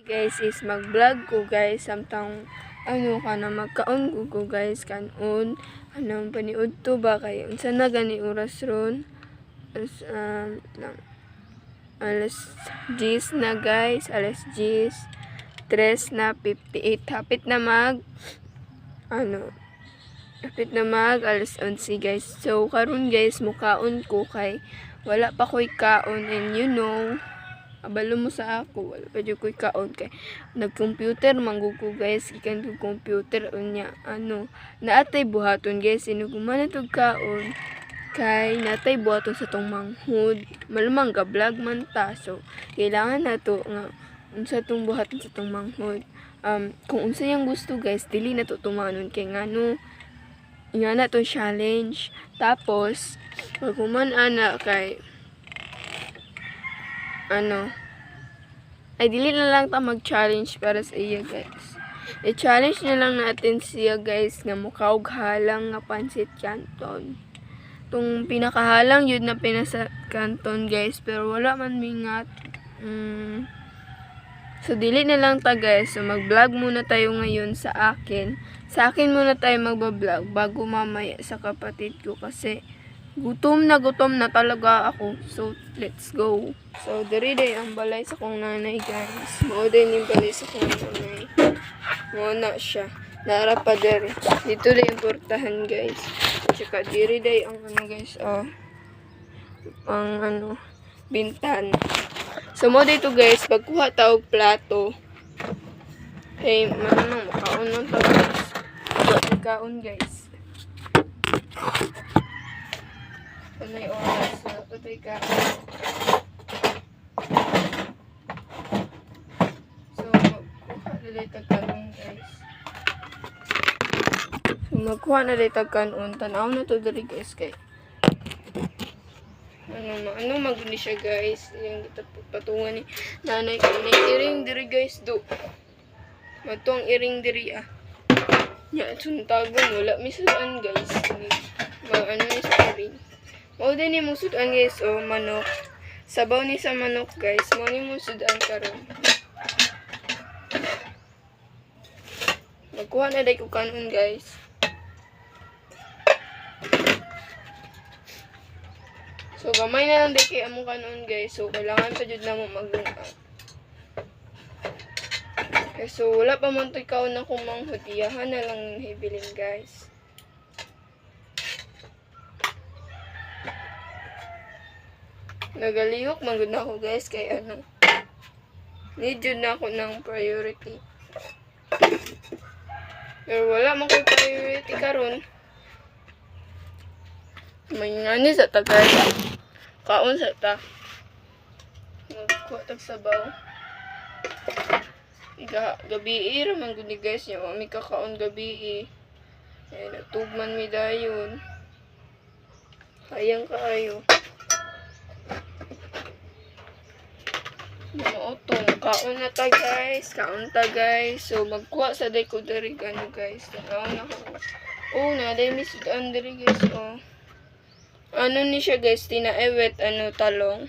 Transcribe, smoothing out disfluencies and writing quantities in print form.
Guys is mag-vlog ko guys samtang ano kana magkaon ko guys kanon anong paniud to ba kay unsa na gani oras ron alas 10 na guys, alas 10 3 na 58 hapit na alas 11 guys. So karon guys mukaon ko kay wala pa ko'y kaon and you know abalo mo sa ako wala pa jud ko'y kaon kay nag-computer manggugo guys ikan ko computer unya naatay buhaton guys sinugman na tog kaon kay natay buhaton sa tong manghud malamang ga vlog man ta so kailangan nato nga unsa tong buhaton sa tong manghud kung unsa yang gusto guys dili na to tumanon kay ngano nga na to challenge tapos pag ana kay ay dili na lang ta mag-challenge para sa iya guys. I-challenge na lang natin siya guys nga mukaog halang nga pansit canton. Tung pinakahalang yun na pinasa canton guys pero wala man mingat. So dili na lang ta guys. So mag-vlog muna tayo ngayon sa akin. Sa akin muna tayo magba-vlog bago mamaya sa kapatid ko kasi gutom na talaga ako. So, let's go. So, diri day ang balay sa kong nanay, guys. Mao din yung balay sa kong nanay. Mao na siya. Nara pa diri. Dito day yung portahan, guys. Tsaka diri day ang guys, ang bintan. So, mao dito, guys. Pagkuha tawag plato. Hey, manang makaon lang tawag, guys. Makaon, guys. Panay oras na patay ka. So, magkuha na day tagkanon. Tanaw na to dali guys kay. Ano maguni siya guys. Yung patungan ni nanay kay iring diri guys do. Matong iring diri Ya, suntagon wala misudan guys. Ni sa iring. Mao din ni mo sudan guys manok. Sabaw ni sa manok guys. Mao ni mo sudan karon. Magkuha na day ko kanon guys. So gamay na lang day kay among kanon guys. So kailangan pa jud na mo maglungag. Okay, so wala pa man toy kaon na kung manghutiyahan na lang hibilin guys. Nagalihok magud na ako guys kay need yun na ako ng priority. Pero wala man ko priority karon. May ngani sa tagay. Kaon sa ta. Magkuha tag sabaw. Gabi raman gud ni guys nya mi kakaon gabi eh natugman mi dayon. Sayang kaayo. Kaon na ta guys. So magkuha sa day ko diri gano guys. Tanaw na ko. Na day mi sudan diri guys Ano ni siya guys tinaewet talong.